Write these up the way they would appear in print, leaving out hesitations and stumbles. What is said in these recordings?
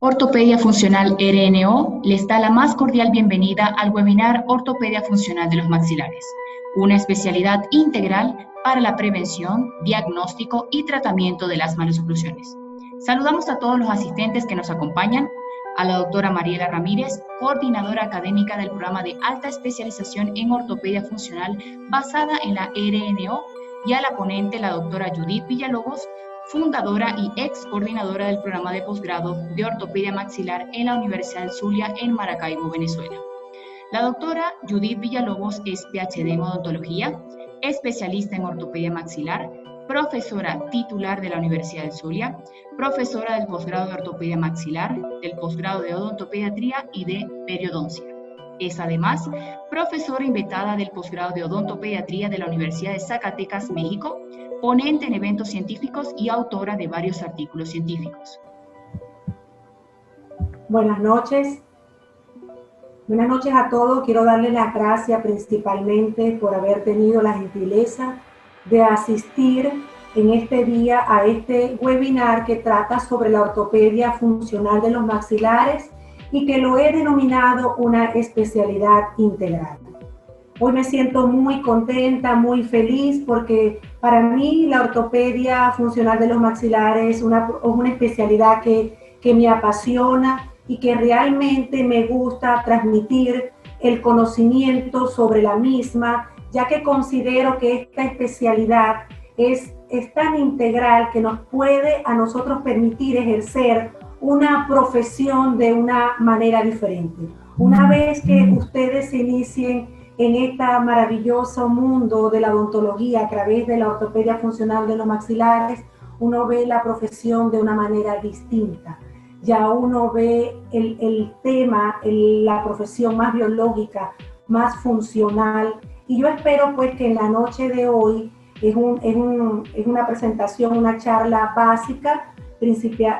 Ortopedia Funcional RNO les da la más cordial bienvenida al webinar Ortopedia Funcional de los Maxilares, una especialidad integral para la prevención, diagnóstico y tratamiento de las maloclusiones. Saludamos a todos los asistentes que nos acompañan, a la doctora Mariela Ramírez, coordinadora académica del programa de alta especialización en ortopedia funcional basada en la RNO, y a la ponente, la doctora Judith Villalobos, fundadora y ex coordinadora del programa de posgrado de ortopedia maxilar en la Universidad del Zulia en Maracaibo, Venezuela. La doctora Judith Villalobos es PhD en odontología, especialista en ortopedia maxilar, profesora titular de la Universidad del Zulia, profesora del posgrado de ortopedia maxilar, del posgrado de odontopediatría y de periodoncia. Es además profesora invitada del posgrado de odontopediatría de la Universidad de Zacatecas, México, ponente en eventos científicos y autora de varios artículos científicos. Buenas noches. Buenas noches a todos. Quiero darles las gracias principalmente por haber tenido la gentileza de asistir en este día a este webinar que trata sobre la ortopedia funcional de los maxilares y que lo he denominado una especialidad integral. Hoy me siento muy contenta, muy feliz, porque para mí la ortopedia funcional de los maxilares es una especialidad que me apasiona y que realmente me gusta transmitir el conocimiento sobre la misma, ya que considero que esta especialidad es tan integral que nos puede a nosotros permitir ejercer una profesión de una manera diferente. Una vez que ustedes se inicien en este maravilloso mundo de la odontología a través de la ortopedia funcional de los maxilares, uno ve la profesión de una manera distinta. Ya uno ve el tema, la profesión más biológica, más funcional. Y yo espero pues que en la noche de hoy es una presentación, una charla básica,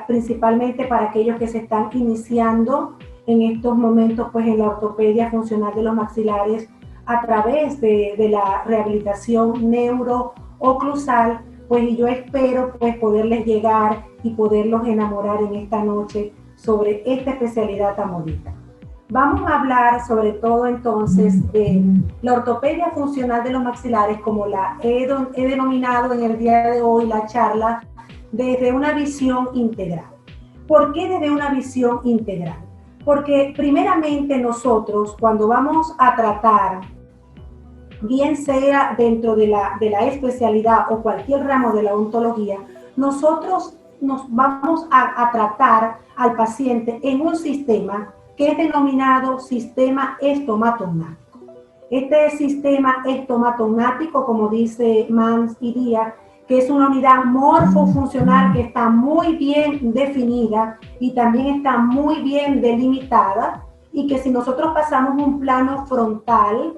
principalmente para aquellos que se están iniciando en estos momentos pues en la ortopedia funcional de los maxilares a través de la rehabilitación neuro-oclusal, pues y yo espero pues poderles llegar y poderlos enamorar en esta noche sobre esta especialidad tan bonita. Vamos a hablar sobre todo entonces de la ortopedia funcional de los maxilares, como la he denominado en el día de hoy la charla, desde una visión integral. ¿Por qué desde una visión integral? Porque primeramente nosotros cuando vamos a tratar, bien sea dentro de la especialidad o cualquier ramo de la odontología, nosotros nos vamos a tratar al paciente en un sistema que es denominado sistema estomatognático. Este sistema estomatognático, como dice Mans y Díaz, que es una unidad morfofuncional que está muy bien definida y también está muy bien delimitada, y que si nosotros pasamos un plano frontal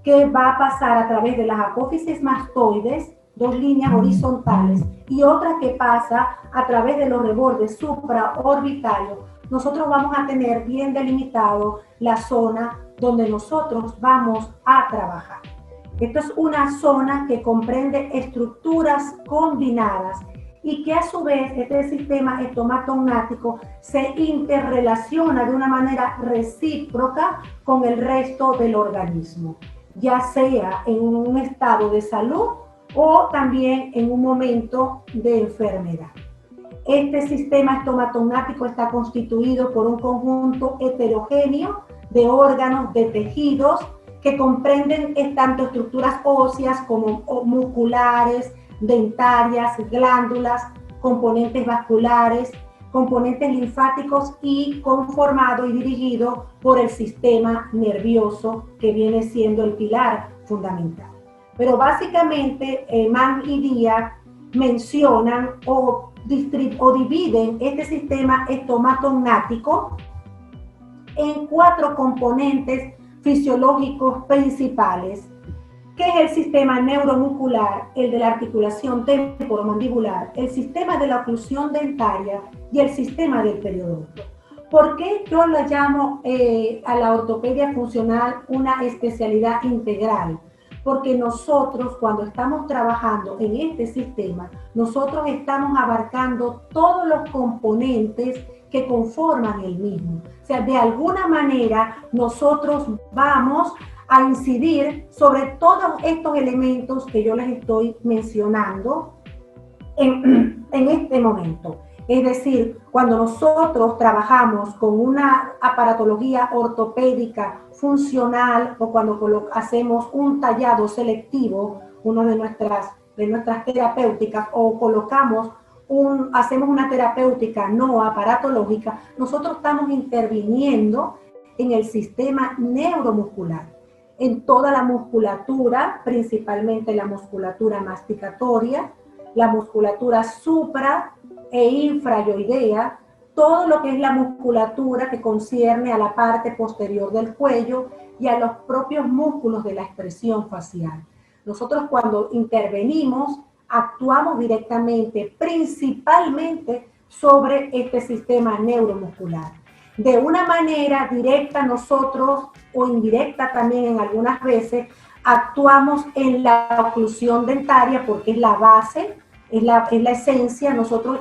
que va a pasar a través de las apófisis mastoides, dos líneas horizontales, y otra que pasa a través de los rebordes supraorbitarios, nosotros vamos a tener bien delimitado la zona donde nosotros vamos a trabajar. Esto es una zona que comprende estructuras combinadas y que a su vez este sistema estomatognático se interrelaciona de una manera recíproca con el resto del organismo, ya sea en un estado de salud o también en un momento de enfermedad. Este sistema estomatognático está constituido por un conjunto heterogéneo de órganos, de tejidos, que comprenden tanto estructuras óseas como musculares, dentarias, glándulas, componentes vasculares, componentes linfáticos, y conformado y dirigido por el sistema nervioso, que viene siendo el pilar fundamental. Pero básicamente Mann y Díaz mencionan o dividen este sistema estomatognático en 4 componentes fisiológicos principales, que es el sistema neuromuscular, el de la articulación temporomandibular, el sistema de la oclusión dentaria y el sistema del periodonto. ¿Por qué yo lo llamo a la ortopedia funcional una especialidad integral? Porque nosotros, cuando estamos trabajando en este sistema, nosotros estamos abarcando todos los componentes que conforman el mismo. O sea, de alguna manera nosotros vamos a incidir sobre todos estos elementos que yo les estoy mencionando en este momento. Es decir, cuando nosotros trabajamos con una aparatología ortopédica funcional o cuando hacemos un tallado selectivo, una de nuestras terapéuticas, o hacemos una terapéutica no aparatológica, nosotros estamos interviniendo en el sistema neuromuscular, en toda la musculatura, principalmente la musculatura masticatoria, la musculatura supra e infrayoidea, todo lo que es la musculatura que concierne a la parte posterior del cuello y a los propios músculos de la expresión facial. Nosotros cuando intervenimos, actuamos directamente, principalmente sobre este sistema neuromuscular. De una manera directa nosotros, o indirecta también en algunas veces, actuamos en la oclusión dentaria porque es la base, es la esencia. Nosotros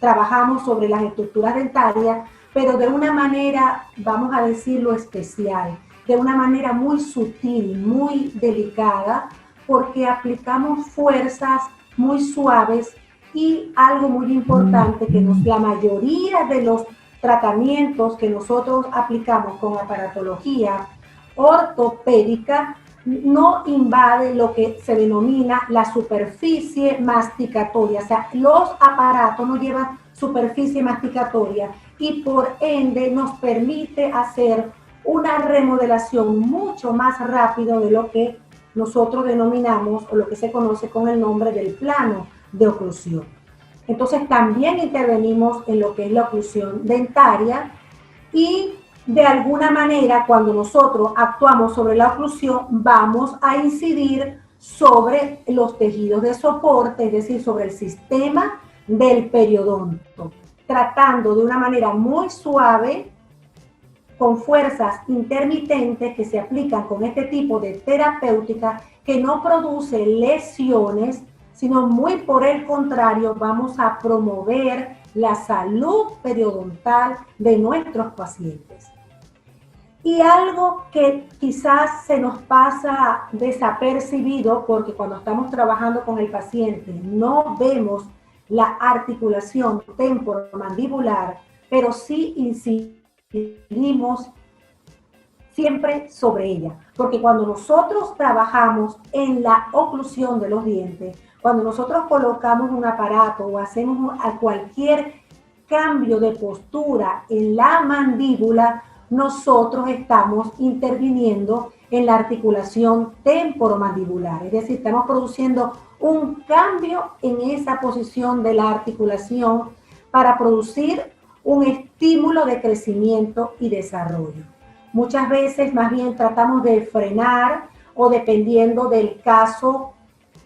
trabajamos sobre las estructuras dentarias, pero de una manera, vamos a decirlo, especial, de una manera muy sutil, muy delicada, porque aplicamos fuerzas muy suaves y algo muy importante, que la mayoría de los tratamientos que nosotros aplicamos con aparatología ortopédica no invade lo que se denomina la superficie masticatoria. O sea, los aparatos no llevan superficie masticatoria y por ende nos permite hacer una remodelación mucho más rápido de lo que nosotros denominamos o lo que se conoce con el nombre del plano de oclusión. Entonces también intervenimos en lo que es la oclusión dentaria y de alguna manera cuando nosotros actuamos sobre la oclusión vamos a incidir sobre los tejidos de soporte, es decir, sobre el sistema del periodonto, tratando de una manera muy suave, con fuerzas intermitentes que se aplican con este tipo de terapéutica que no produce lesiones, sino muy por el contrario, vamos a promover la salud periodontal de nuestros pacientes. Y algo que quizás se nos pasa desapercibido, porque cuando estamos trabajando con el paciente no vemos la articulación temporomandibular, pero sí incidimos siempre sobre ella, porque cuando nosotros trabajamos en la oclusión de los dientes, cuando nosotros colocamos un aparato o hacemos cualquier cambio de postura en la mandíbula, nosotros estamos interviniendo en la articulación temporomandibular, es decir, estamos produciendo un cambio en esa posición de la articulación para producir un estímulo de crecimiento y desarrollo. Muchas veces más bien tratamos de frenar o dependiendo del caso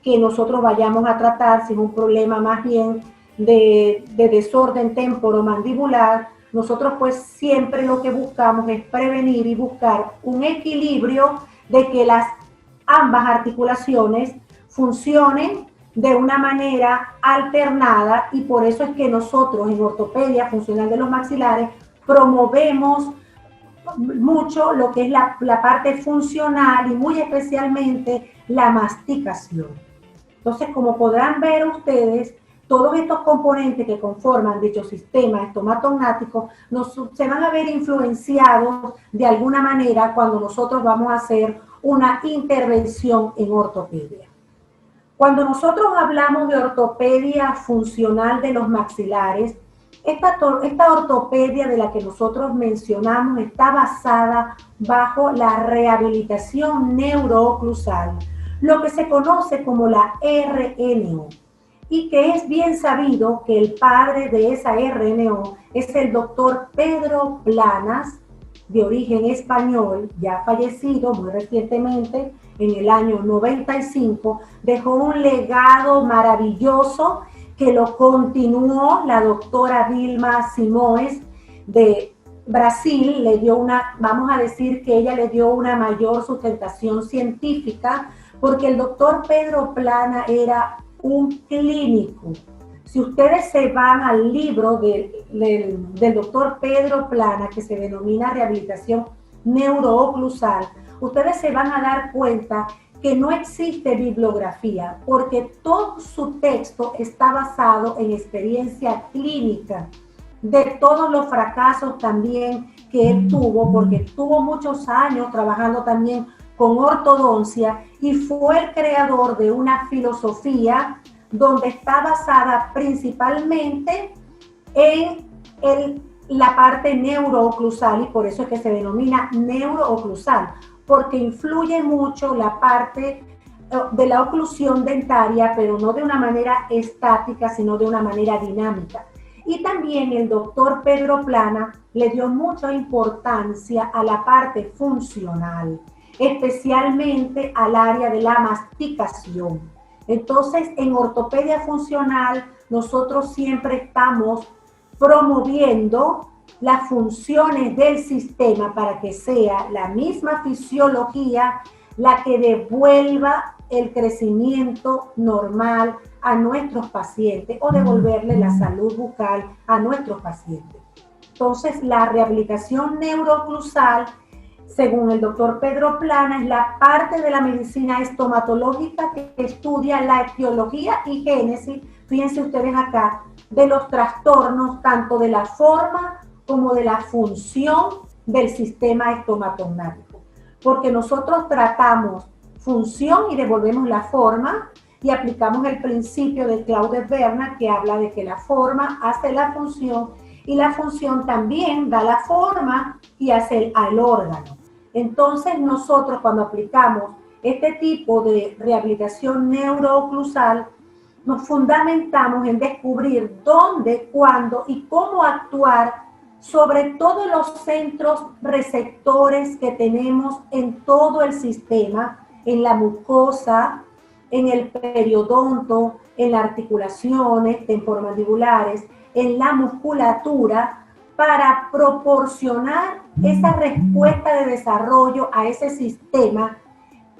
que nosotros vayamos a tratar, si es un problema más bien de desorden temporomandibular, nosotros pues siempre lo que buscamos es prevenir y buscar un equilibrio de que ambas articulaciones funcionen de una manera alternada y por eso es que nosotros en ortopedia funcional de los maxilares promovemos mucho lo que es la parte funcional y muy especialmente la masticación. Entonces, como podrán ver ustedes, todos estos componentes que conforman dicho sistema estomatognático se van a ver influenciados de alguna manera cuando nosotros vamos a hacer una intervención en ortopedia. Cuando nosotros hablamos de ortopedia funcional de los maxilares, esta ortopedia de la que nosotros mencionamos está basada bajo la rehabilitación neurooclusal, lo que se conoce como la RNO, y que es bien sabido que el padre de esa RNO es el doctor Pedro Planas, de origen español, ya fallecido muy recientemente, en el año 95, dejó un legado maravilloso que lo continuó la doctora Vilma Simões de Brasil. Le dio vamos a decir que ella le dio una mayor sustentación científica, porque el doctor Pedro Plana era un clínico Si ustedes se van al libro del doctor Pedro Plana, que se denomina Rehabilitación Neurooclusal, ustedes se van a dar cuenta que no existe bibliografía, porque todo su texto está basado en experiencia clínica, de todos los fracasos también que él tuvo, porque tuvo muchos años trabajando también con ortodoncia y fue el creador de una filosofía donde está basada principalmente en la parte neurooclusal, y por eso es que se denomina neurooclusal, porque influye mucho la parte de la oclusión dentaria, pero no de una manera estática, sino de una manera dinámica. Y también el doctor Pedro Plana le dio mucha importancia a la parte funcional, especialmente al área de la masticación. Entonces, en ortopedia funcional, nosotros siempre estamos promoviendo las funciones del sistema para que sea la misma fisiología la que devuelva el crecimiento normal a nuestros pacientes o devolverle la salud bucal a nuestros pacientes. Entonces, la rehabilitación neurooclusal, según el doctor Pedro Plana, es la parte de la medicina estomatológica que estudia la etiología y génesis, fíjense ustedes acá, de los trastornos tanto de la forma como de la función del sistema estomatognático. Porque nosotros tratamos función y devolvemos la forma y aplicamos el principio de Claude Bernard que habla de que la forma hace la función y la función también da la forma y hace al órgano. Entonces nosotros cuando aplicamos este tipo de rehabilitación neurooclusal nos fundamentamos en descubrir dónde, cuándo y cómo actuar sobre todos los centros receptores que tenemos en todo el sistema, en la mucosa, en el periodonto, en las articulaciones temporomandibulares, en la musculatura, para proporcionar esa respuesta de desarrollo a ese sistema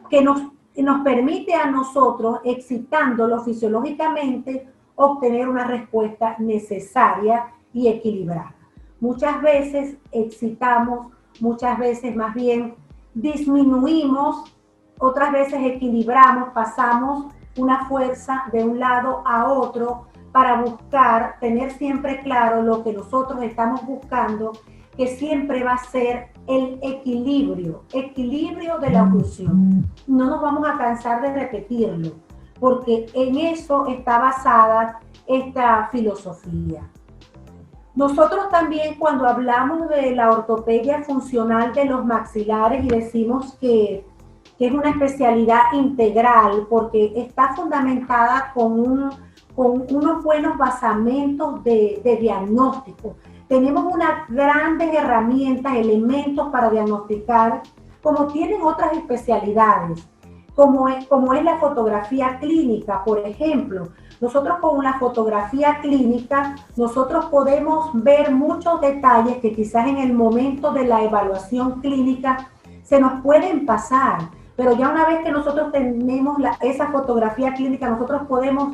que nos permite a nosotros, excitándolo fisiológicamente, obtener una respuesta necesaria y equilibrada. Muchas veces excitamos, muchas veces más bien disminuimos, otras veces equilibramos, pasamos una fuerza de un lado a otro para buscar, tener siempre claro lo que nosotros estamos buscando, que siempre va a ser el equilibrio de la oclusión. No nos vamos a cansar de repetirlo, porque en eso está basada esta filosofía. Nosotros también cuando hablamos de la ortopedia funcional de los maxilares y decimos que es una especialidad integral porque está fundamentada con unos buenos basamentos de diagnóstico. Tenemos unas grandes herramientas, elementos para diagnosticar, como tienen otras especialidades, como es la fotografía clínica, por ejemplo. Nosotros con una fotografía clínica, nosotros podemos ver muchos detalles que quizás en el momento de la evaluación clínica se nos pueden pasar, pero ya una vez que nosotros tenemos esa fotografía clínica, nosotros podemos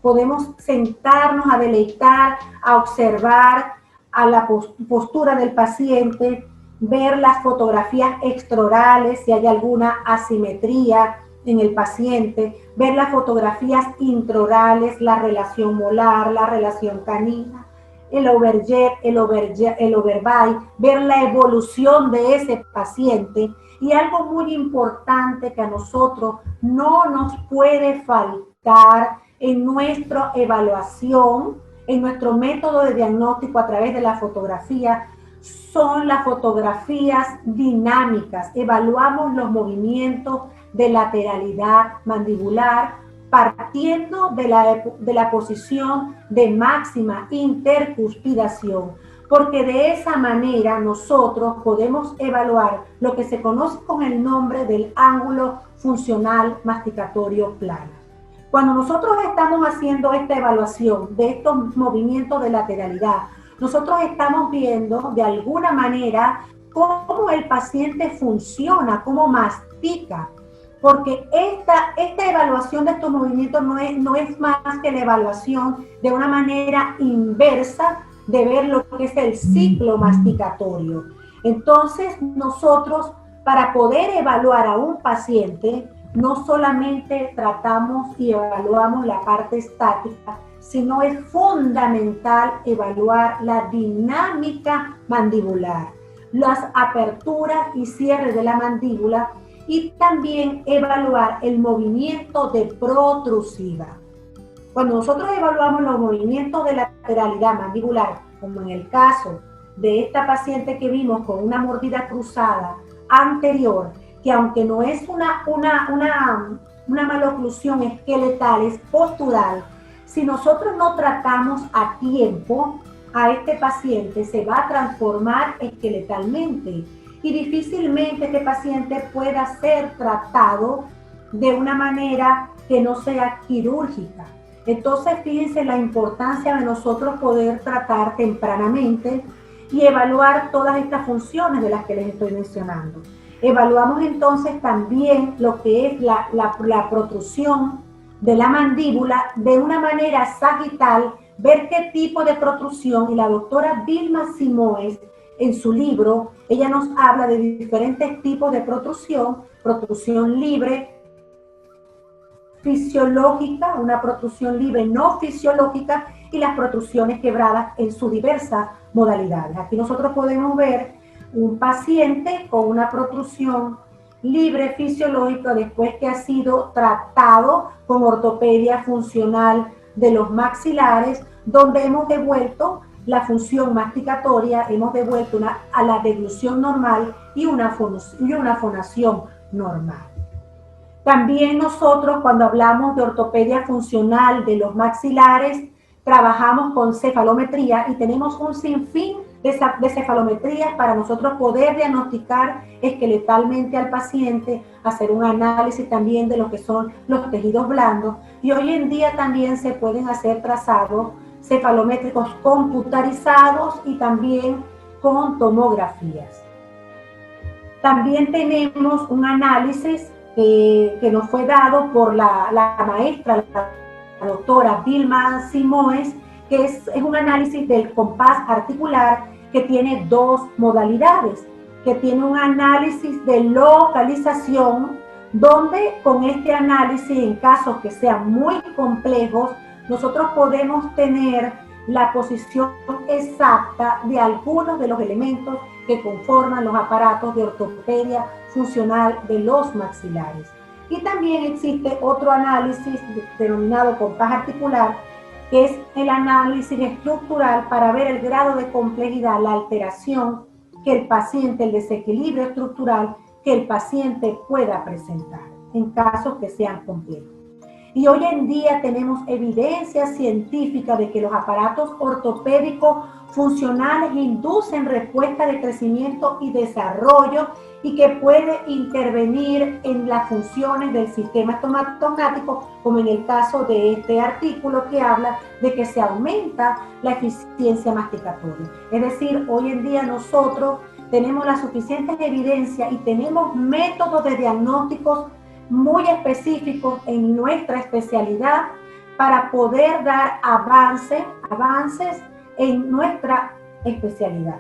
podemos sentarnos a deleitar, a observar a la postura del paciente, ver las fotografías extraorales, si hay alguna asimetría en el paciente, ver las fotografías intraorales, la relación molar, la relación canina, el overjet, el overbite, ver la evolución de ese paciente. Y algo muy importante que a nosotros no nos puede faltar en nuestra evaluación, en nuestro método de diagnóstico a través de la fotografía, son las fotografías dinámicas. Evaluamos los movimientos de lateralidad mandibular partiendo de la posición de máxima intercuspidación, porque de esa manera nosotros podemos evaluar lo que se conoce con el nombre del ángulo funcional masticatorio plano. Cuando nosotros estamos haciendo esta evaluación de estos movimientos de lateralidad, nosotros estamos viendo de alguna manera cómo el paciente funciona, cómo mastica. porque esta evaluación de estos movimientos no es más que la evaluación de una manera inversa de ver lo que es el ciclo masticatorio. Entonces, nosotros, para poder evaluar a un paciente, no solamente tratamos y evaluamos la parte estática, sino es fundamental evaluar la dinámica mandibular, las aperturas y cierres de la mandíbula, y también evaluar el movimiento de protrusiva. Cuando nosotros evaluamos los movimientos de lateralidad mandibular, como en el caso de esta paciente que vimos con una mordida cruzada anterior, que aunque no es una maloclusión esqueletal, es postural, si nosotros no tratamos a tiempo a este paciente, se va a transformar esqueletalmente y difícilmente este paciente pueda ser tratado de una manera que no sea quirúrgica. Entonces, fíjense la importancia de nosotros poder tratar tempranamente y evaluar todas estas funciones de las que les estoy mencionando. Evaluamos entonces también lo que es la protrusión de la mandíbula de una manera sagital, ver qué tipo de protrusión, y la doctora Vilma Simoes, en su libro, ella nos habla de diferentes tipos de protrusión libre, fisiológica, una protrusión libre no fisiológica, y las protrusiones quebradas en sus diversas modalidades. Aquí nosotros podemos ver un paciente con una protrusión libre fisiológica después que ha sido tratado con ortopedia funcional de los maxilares, donde hemos devuelto la función masticatoria, hemos devuelto a la deglución normal y una fonación normal. También nosotros, cuando hablamos de ortopedia funcional de los maxilares, trabajamos con cefalometría y tenemos un sinfín de cefalometrías para nosotros poder diagnosticar esqueletalmente al paciente, hacer un análisis también de lo que son los tejidos blandos, y hoy en día también se pueden hacer trazados cefalométricos computarizados y también con tomografías. También tenemos un análisis que nos fue dado por la maestra, la doctora Vilma Simoes, que es un análisis del compás articular que tiene dos modalidades, que tiene un análisis de localización, donde con este análisis, en casos que sean muy complejos, nosotros podemos tener la posición exacta de algunos de los elementos que conforman los aparatos de ortopedia funcional de los maxilares. Y también existe otro análisis denominado compás articular, que es el análisis estructural para ver el grado de complejidad, la alteración que el paciente, el desequilibrio estructural que el paciente pueda presentar en casos que sean complejos. Y hoy en día tenemos evidencia científica de que los aparatos ortopédicos funcionales inducen respuesta de crecimiento y desarrollo, y que puede intervenir en las funciones del sistema estomatognático, como en el caso de este artículo que habla de que se aumenta la eficiencia masticatoria. Es decir, hoy en día nosotros tenemos la suficiente evidencia y tenemos métodos de diagnósticos muy específicos en nuestra especialidad para poder dar avances en nuestra especialidad.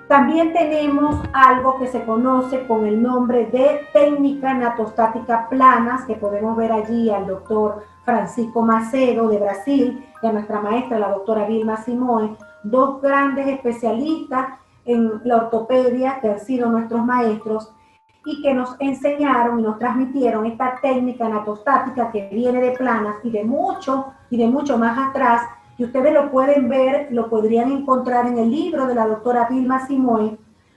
También tenemos algo que se conoce con el nombre de técnica natostática planas, que podemos ver allí al doctor Francisco Macedo de Brasil y a nuestra maestra, la doctora Vilma Simoes, dos grandes especialistas en la ortopedia que han sido nuestros maestros y que nos enseñaron y nos transmitieron esta técnica natostática que viene de planas y de mucho más atrás. Y ustedes lo pueden ver, lo podrían encontrar en el libro de la doctora Vilma Simoes,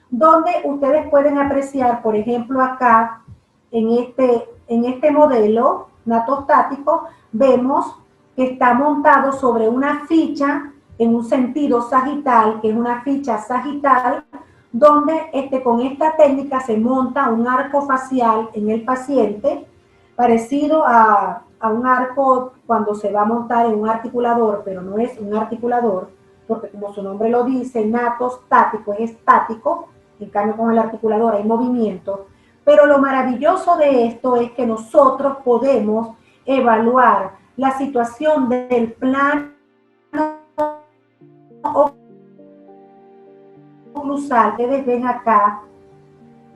donde ustedes pueden apreciar, por ejemplo, acá, en este modelo natostático, vemos que está montado sobre una ficha en un sentido sagital, que es una ficha sagital, donde con esta técnica se monta un arco facial en el paciente, parecido a un arco cuando se va a montar en un articulador, pero no es un articulador, porque como su nombre lo dice, natostático es estático, en cambio con el articulador hay movimiento, Pero lo maravilloso de esto es que nosotros podemos evaluar la situación del plano oclusal que ustedes ven acá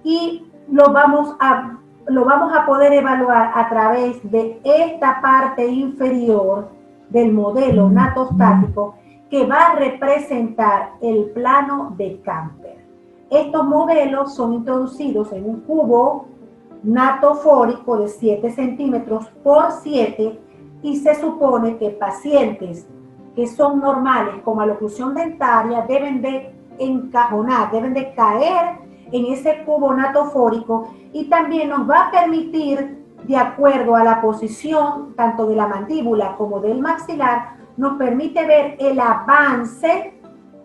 y lo vamos a poder evaluar a través de esta parte inferior del modelo natostático que va a representar el plano de Camper. Estos modelos son introducidos en un cubo natofórico de 7 centímetros por 7 y se supone que pacientes que son normales con maloclusión dentaria deben de encajonar, deben de caer en ese cubo natofórico y también nos va a permitir, de acuerdo a la posición tanto de la mandíbula como del maxilar, nos permite ver el avance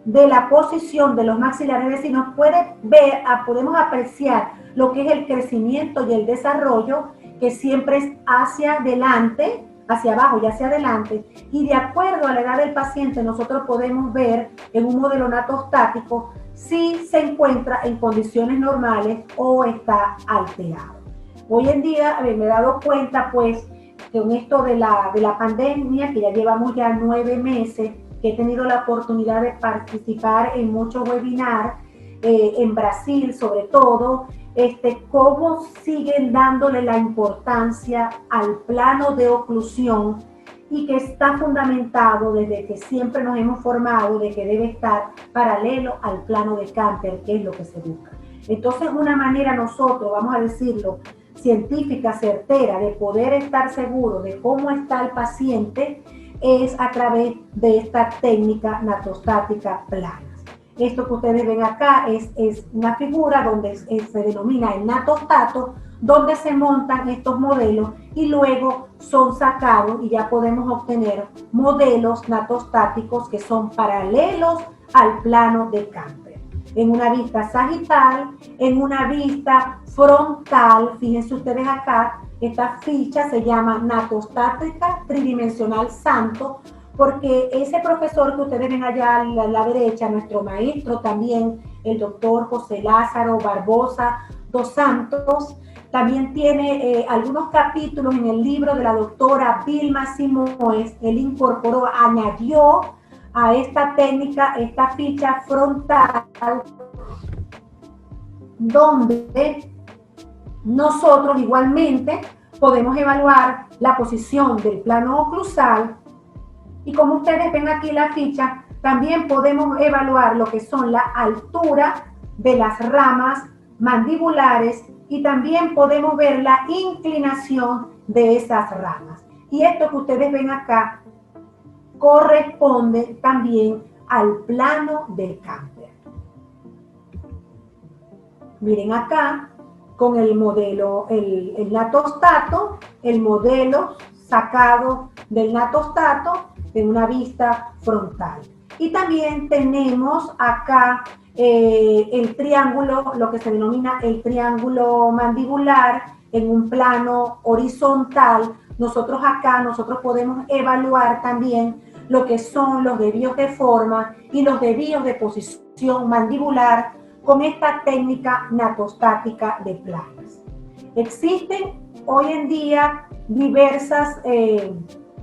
de la posición de los maxilares, es decir, nos puede ver, podemos apreciar lo que es el crecimiento y el desarrollo, que siempre es hacia adelante, hacia abajo y hacia adelante, y de acuerdo a la edad del paciente nosotros podemos ver en un modelo natostático si se encuentra en condiciones normales o está alterado. Hoy en día me he dado cuenta pues con esto de la pandemia, que ya llevamos ya 9 meses, que he tenido la oportunidad de participar en muchos webinars, en Brasil sobre todo, cómo siguen dándole la importancia al plano de oclusión y que está fundamentado desde que siempre nos hemos formado de que debe estar paralelo al plano de Camper, que es lo que se busca. Entonces, una manera nosotros, vamos a decirlo, científica, certera, de poder estar seguro de cómo está el paciente es a través de esta técnica natostática plana. Esto que ustedes ven acá es una figura donde se denomina el natostato, donde se montan estos modelos y luego son sacados y ya podemos obtener modelos natostáticos que son paralelos al plano de Camper. En una vista sagital, en una vista frontal, fíjense ustedes acá, esta ficha se llama natostática tridimensional santo, porque ese profesor que ustedes ven allá a la derecha, nuestro maestro también, el doctor José Lázaro Barbosa dos Santos, también tiene algunos capítulos en el libro de la doctora Vilma Simoes. Él incorporó, añadió a esta técnica, esta ficha frontal, donde nosotros igualmente podemos evaluar la posición del plano oclusal. Y como ustedes ven aquí la ficha, también podemos evaluar lo que son la altura de las ramas mandibulares y también podemos ver la inclinación de esas ramas. Y esto que ustedes ven acá corresponde también al plano del Camper. Miren acá con el modelo, el natostato, el modelo sacado del natostato en una vista frontal. Y también tenemos acá el triángulo, lo que se denomina el triángulo mandibular en un plano horizontal. Nosotros podemos evaluar también lo que son los desvíos de forma y los desvíos de posición mandibular con esta técnica natostática de planas. Existen hoy en día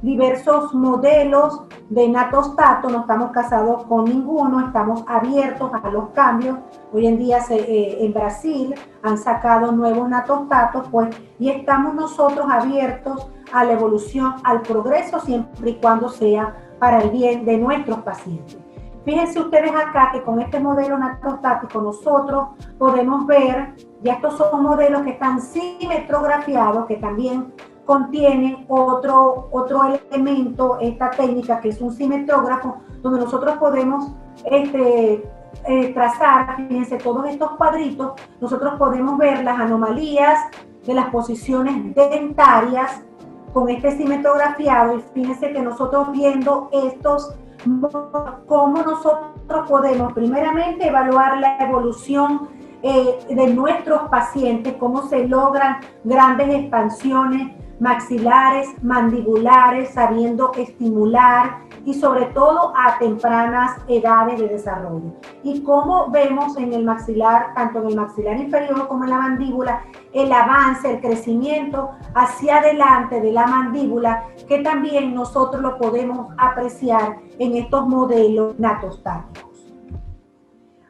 diversos modelos de natostato, no estamos casados con ninguno, estamos abiertos a los cambios. Hoy en día en Brasil han sacado nuevos natostatos, pues, y estamos nosotros abiertos a la evolución, al progreso, siempre y cuando sea para el bien de nuestros pacientes. Fíjense ustedes acá que con este modelo natostático nosotros podemos ver, ya estos son modelos que están simetrografiados, que también contienen otro elemento, esta técnica que es un simetrógrafo, donde nosotros podemos trazar, fíjense, todos estos cuadritos, nosotros podemos ver las anomalías de las posiciones dentarias con este simetrografiado, y fíjense que nosotros viendo estos, cómo nosotros podemos primeramente evaluar la evolución de nuestros pacientes, cómo se logran grandes expansiones maxilares, mandibulares, sabiendo estimular y sobre todo a tempranas edades de desarrollo. Y como vemos en el maxilar, tanto en el maxilar inferior como en la mandíbula, el avance, el crecimiento hacia adelante de la mandíbula, que también nosotros lo podemos apreciar en estos modelos natostáticos.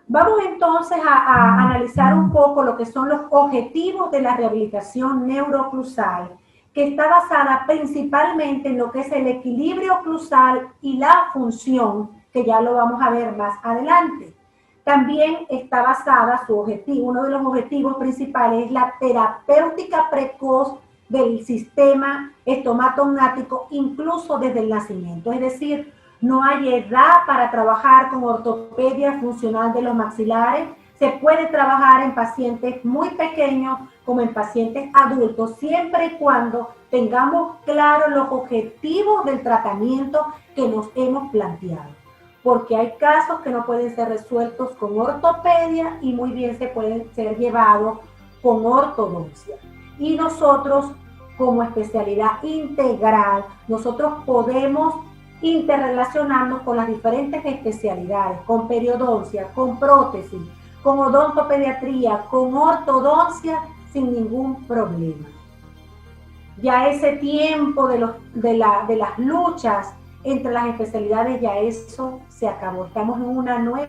Vamos entonces a analizar un poco lo que son los objetivos de la rehabilitación neurooclusal, que está basada principalmente en lo que es el equilibrio oclusal y la función, que ya lo vamos a ver más adelante. También está basada su objetivo, uno de los objetivos principales es la terapéutica precoz del sistema estomatognático, incluso desde el nacimiento. Es decir, no hay edad para trabajar con ortopedia funcional de los maxilares. Se puede trabajar en pacientes muy pequeños como en pacientes adultos, siempre y cuando tengamos claros los objetivos del tratamiento que nos hemos planteado. Porque hay casos que no pueden ser resueltos con ortopedia y muy bien se pueden ser llevados con ortodoncia. Y nosotros, como especialidad integral, nosotros podemos interrelacionarnos con las diferentes especialidades, con periodoncia, con prótesis, con odontopediatría, con ortodoncia, sin ningún problema. Ya ese tiempo de las luchas entre las especialidades, ya eso se acabó. Estamos en una nueva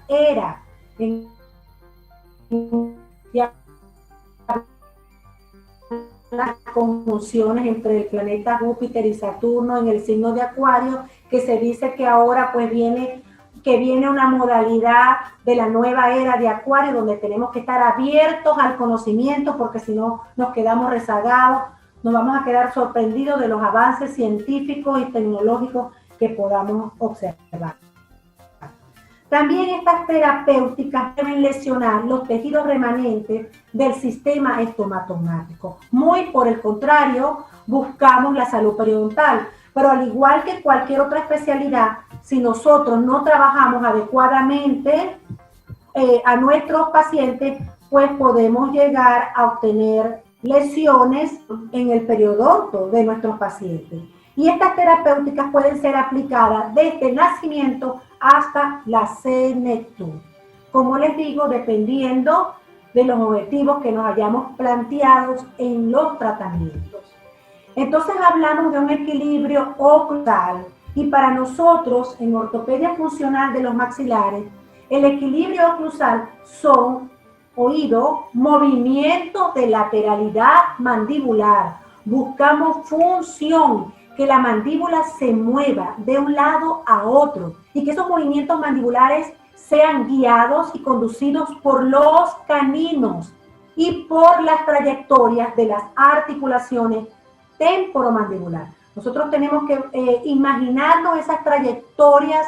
era. Ya las conjunciones entre el planeta Júpiter y Saturno en el signo de Acuario, que se dice que ahora pues viene una modalidad de la nueva era de Acuario, donde tenemos que estar abiertos al conocimiento, porque si no nos quedamos rezagados, nos vamos a quedar sorprendidos de los avances científicos y tecnológicos que podamos observar. También estas terapéuticas deben lesionar los tejidos remanentes del sistema estomatognático. Muy por el contrario, buscamos la salud periodontal, pero al igual que cualquier otra especialidad, si nosotros no trabajamos adecuadamente a nuestros pacientes, pues podemos llegar a obtener lesiones en el periodonto de nuestros pacientes. Y estas terapéuticas pueden ser aplicadas desde el nacimiento hasta la senectud. Como les digo, dependiendo de los objetivos que nos hayamos planteado en los tratamientos. Entonces hablamos de un equilibrio oclusal, y para nosotros en ortopedia funcional de los maxilares, el equilibrio oclusal son oído, movimientos de lateralidad mandibular. Buscamos función, que la mandíbula se mueva de un lado a otro y que esos movimientos mandibulares sean guiados y conducidos por los caninos y por las trayectorias de las articulaciones temporomandibular. Nosotros tenemos que imaginarnos esas trayectorias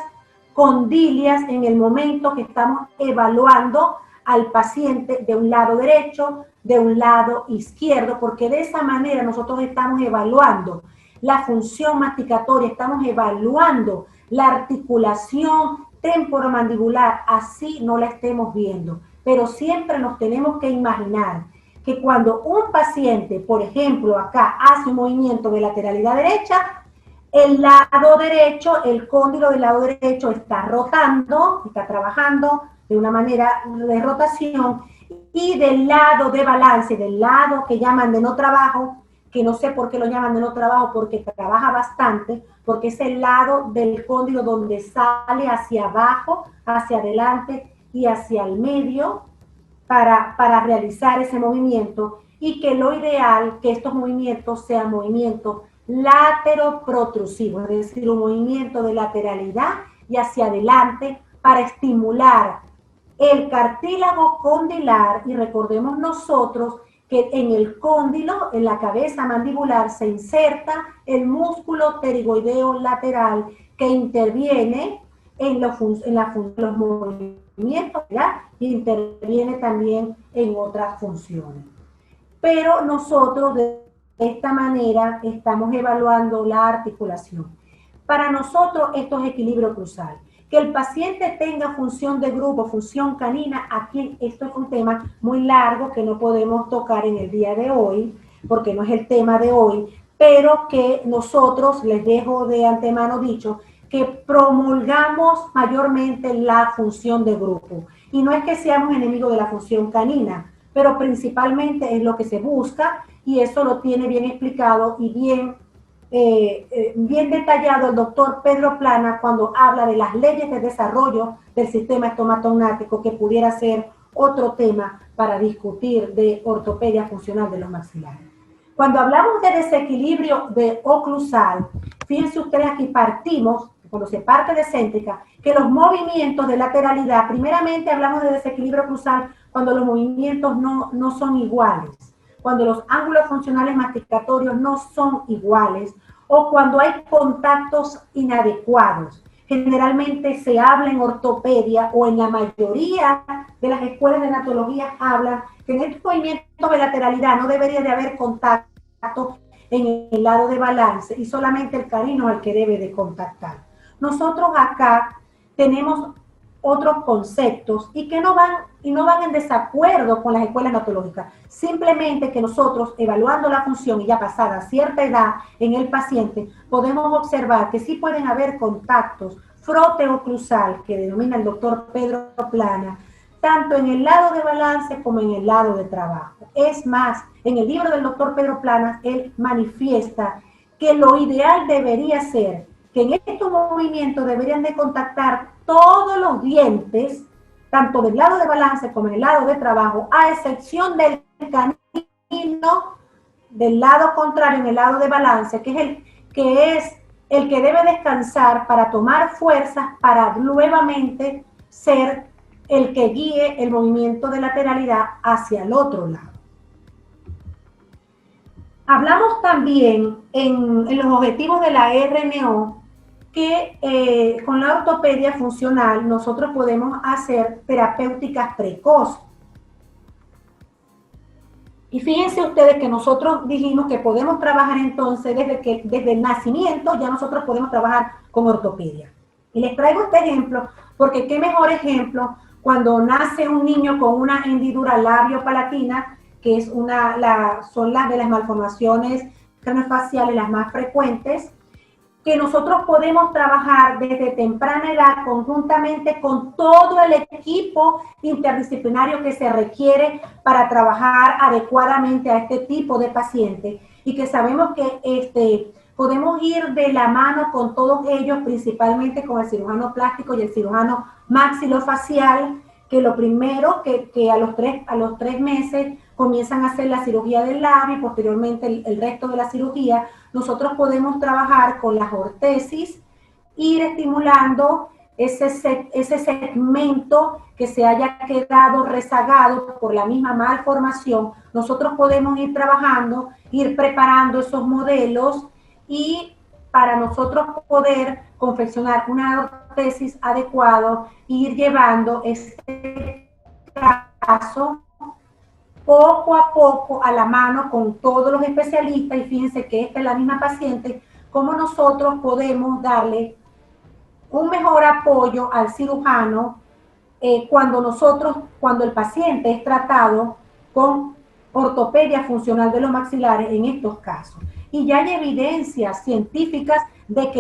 condilias en el momento que estamos evaluando al paciente de un lado derecho, de un lado izquierdo, porque de esa manera nosotros estamos evaluando la función masticatoria, estamos evaluando la articulación temporomandibular, así no la estemos viendo. Pero siempre nos tenemos que imaginar que cuando un paciente, por ejemplo, acá hace un movimiento de lateralidad derecha, el lado derecho, el cóndilo del lado derecho está rotando, está trabajando de una manera de rotación, y del lado de balance, del lado que llaman de no trabajo, que no sé por qué lo llaman de no trabajo, porque trabaja bastante, porque es el lado del cóndilo donde sale hacia abajo, hacia adelante y hacia el medio para realizar ese movimiento, y que lo ideal que estos movimientos sean movimientos lateroprotrusivos, es decir, un movimiento de lateralidad y hacia adelante para estimular el cartílago condilar. Y recordemos nosotros que en el cóndilo, en la cabeza mandibular, se inserta el músculo pterigoideo lateral que interviene en los movimientos, ¿verdad? Y interviene también en otras funciones. Pero nosotros de esta manera estamos evaluando la articulación. Para nosotros esto es equilibrio oclusal. Que el paciente tenga función de grupo, función canina, aquí esto es un tema muy largo que no podemos tocar en el día de hoy, porque no es el tema de hoy, pero que nosotros, les dejo de antemano dicho, que promulgamos mayormente la función de grupo. Y no es que seamos enemigos de la función canina, pero principalmente es lo que se busca, y eso lo tiene bien explicado y bien detallado el doctor Pedro Plana cuando habla de las leyes de desarrollo del sistema estomatognático, que pudiera ser otro tema para discutir de ortopedia funcional de los maxilares. Cuando hablamos de desequilibrio de oclusal, fíjense ustedes, aquí partimos, cuando se parte de céntrica, que los movimientos de lateralidad, primeramente hablamos de desequilibrio oclusal cuando los movimientos no son iguales, cuando los ángulos funcionales masticatorios no son iguales, o cuando hay contactos inadecuados. Generalmente se habla en ortopedia, o en la mayoría de las escuelas de anatología hablan que en estos movimientos de lateralidad no debería de haber contacto en el lado de balance, y solamente el canino es el que debe de contactar. Nosotros acá tenemos otros conceptos y que no van en desacuerdo con las escuelas anatológicas. Simplemente que nosotros, evaluando la función y ya pasada cierta edad en el paciente, podemos observar que sí pueden haber contactos frote-oclusal, que denomina el doctor Pedro Plana, tanto en el lado de balance como en el lado de trabajo. Es más, en el libro del doctor Pedro Planas, él manifiesta que lo ideal debería ser que en estos movimientos deberían de contactar todos los dientes, tanto del lado de balance como en el lado de trabajo, a excepción del canino del lado contrario, en el lado de balance, que es el que debe descansar para tomar fuerzas para nuevamente ser el que guíe el movimiento de lateralidad hacia el otro lado. Hablamos también en los objetivos de la RNO que con la ortopedia funcional nosotros podemos hacer terapéuticas precoces. Y fíjense ustedes que nosotros dijimos que podemos trabajar entonces desde el nacimiento ya nosotros podemos trabajar con ortopedia. Y les traigo este ejemplo porque qué mejor ejemplo cuando nace un niño con una hendidura labiopalatina, que es son las de las malformaciones craneofaciales las más frecuentes, que nosotros podemos trabajar desde temprana edad conjuntamente con todo el equipo interdisciplinario que se requiere para trabajar adecuadamente a este tipo de pacientes, y que sabemos que podemos ir de la mano con todos ellos, principalmente con el cirujano plástico y el cirujano maxilofacial, que lo primero que a los tres meses comienzan a hacer la cirugía del labio y posteriormente el resto de la cirugía. Nosotros podemos trabajar con las ortesis, ir estimulando ese segmento que se haya quedado rezagado por la misma malformación. Nosotros podemos ir trabajando, ir preparando esos modelos, y para nosotros poder confeccionar una ortesis adecuada e ir llevando este caso poco a poco a la mano con todos los especialistas. Y fíjense que esta es la misma paciente, cómo nosotros podemos darle un mejor apoyo al cirujano cuando el paciente es tratado con ortopedia funcional de los maxilares en estos casos. Y ya hay evidencias científicas de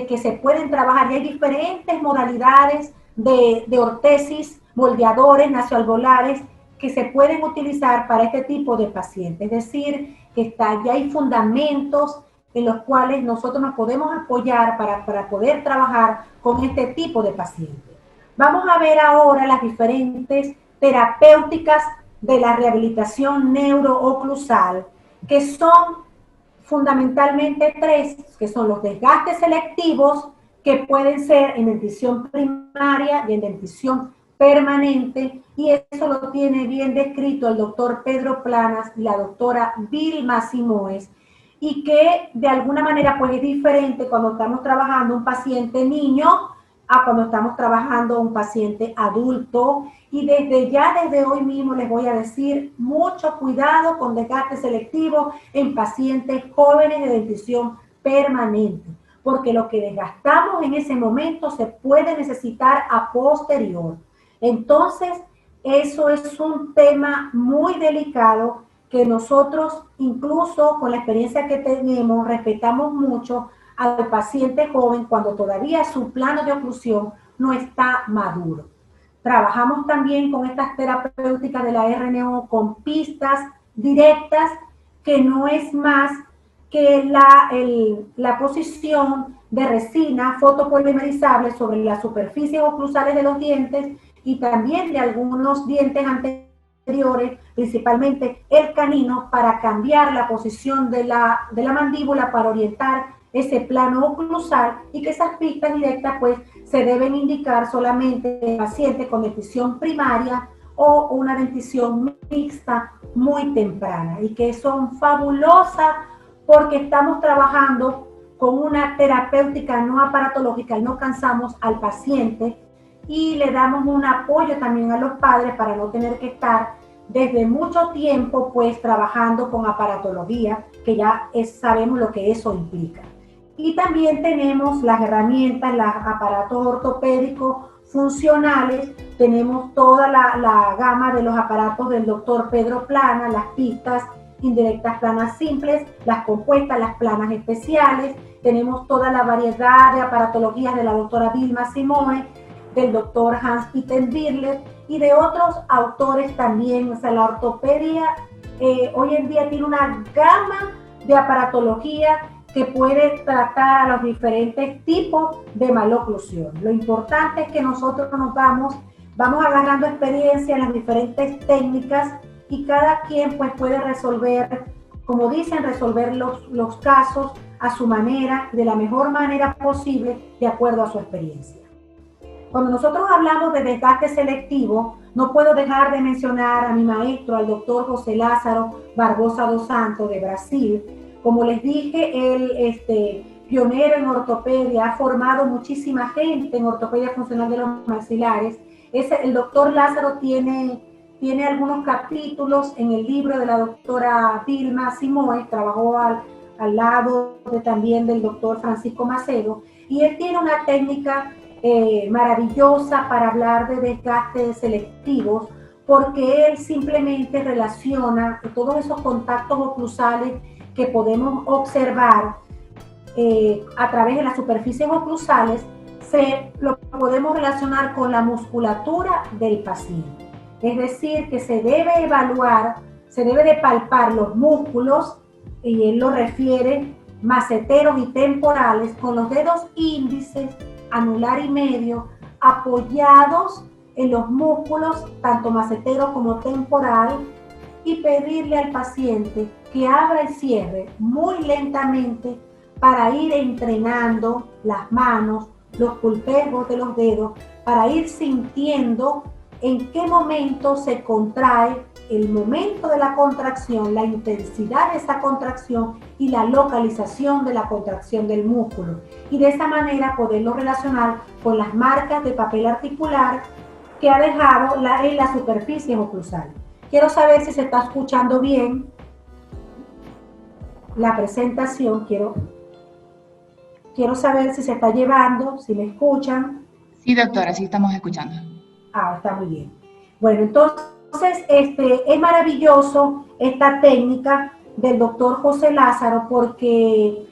que se pueden trabajar, y hay diferentes modalidades de ortesis, moldeadores, nasoalveolares, que se pueden utilizar para este tipo de pacientes. Es decir, que ya hay fundamentos en los cuales nosotros nos podemos apoyar para poder trabajar con este tipo de pacientes. Vamos a ver ahora las diferentes terapéuticas de la rehabilitación neurooclusal, que son fundamentalmente tres, que son los desgastes selectivos, que pueden ser en dentición primaria y en dentición permanente, y eso lo tiene bien descrito el doctor Pedro Planas y la doctora Vilma Simoes, y que de alguna manera pues es diferente cuando estamos trabajando un paciente niño a cuando estamos trabajando un paciente adulto. Y desde hoy mismo les voy a decir, mucho cuidado con desgaste selectivo en pacientes jóvenes de dentición permanente, porque lo que desgastamos en ese momento se puede necesitar a posterior. Entonces, eso es un tema muy delicado que nosotros, incluso con la experiencia que tenemos, respetamos mucho al paciente joven cuando todavía su plano de oclusión no está maduro. Trabajamos también con estas terapéuticas de la RNO con pistas directas, que no es más que la posición de resina fotopolimerizable sobre las superficies oclusales de los dientes y también de algunos dientes anteriores, principalmente el canino, para cambiar la posición de la mandíbula para orientar ese plano oclusal, y que esas pistas directas pues se deben indicar solamente en pacientes con dentición primaria o una dentición mixta muy temprana, y que son fabulosas porque estamos trabajando con una terapéutica no aparatológica y no cansamos al paciente, y le damos un apoyo también a los padres para no tener que estar desde mucho tiempo pues trabajando con aparatología, que ya sabemos lo que eso implica. Y también tenemos las herramientas, los aparatos ortopédicos funcionales, tenemos toda la gama de los aparatos del doctor Pedro Plana, las pistas indirectas planas simples, las compuestas, las planas especiales, tenemos toda la variedad de aparatologías de la doctora Vilma Simone, del doctor Hans-Peter Birlet y de otros autores también. O sea, la ortopedia hoy en día tiene una gama de aparatología que puede tratar a los diferentes tipos de maloclusión. Lo importante es que nosotros vamos agarrando experiencia en las diferentes técnicas, y cada quien pues puede resolver, como dicen, resolver los casos a su manera, de la mejor manera posible, de acuerdo a su experiencia. Cuando nosotros hablamos de desgaste selectivo, no puedo dejar de mencionar a mi maestro, al doctor José Lázaro Barbosa dos Santos de Brasil. Como les dije, él, pionero en ortopedia, ha formado muchísima gente en ortopedia funcional de los maxilares. El doctor Lázaro tiene algunos capítulos en el libro de la doctora Vilma Simone, trabajó al lado también del doctor Francisco Macedo, y él tiene una técnica maravillosa para hablar de desgastes selectivos, porque él simplemente relaciona todos esos contactos oclusales que podemos observar a través de las superficies oclusales, lo podemos relacionar con la musculatura del paciente. Es decir, que se debe evaluar, se debe de palpar los músculos, y él lo refiere, maceteros y temporales, con los dedos índices, anular y medio, apoyados en los músculos, tanto macetero como temporal, y pedirle al paciente que abra y cierre muy lentamente para ir entrenando las manos, los pulpejos de los dedos, para ir sintiendo en qué momento se contrae, el momento de la contracción, la intensidad de esa contracción y la localización de la contracción del músculo. Y de esa manera poderlo relacionar con las marcas de papel articular que ha dejado en la superficie oclusal. Quiero saber si se está escuchando bien la presentación. Quiero saber si se está llevando, si me escuchan. Sí, doctora, sí estamos escuchando. Ah, está muy bien. Bueno, entonces es maravilloso esta técnica del doctor José Lázaro, porque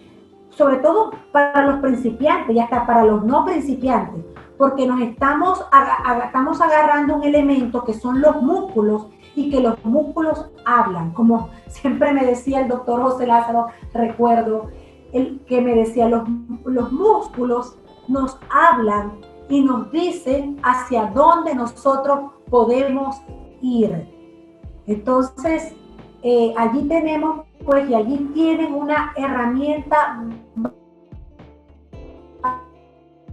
sobre todo para los principiantes y hasta para los no principiantes, porque nos estamos agarrando un elemento que son los músculos, y que los músculos hablan, como siempre me decía el doctor José Lázaro. Recuerdo que me decía, los músculos nos hablan y nos dicen hacia dónde nosotros podemos ir. Entonces, allí tenemos, pues, y allí tienen una herramienta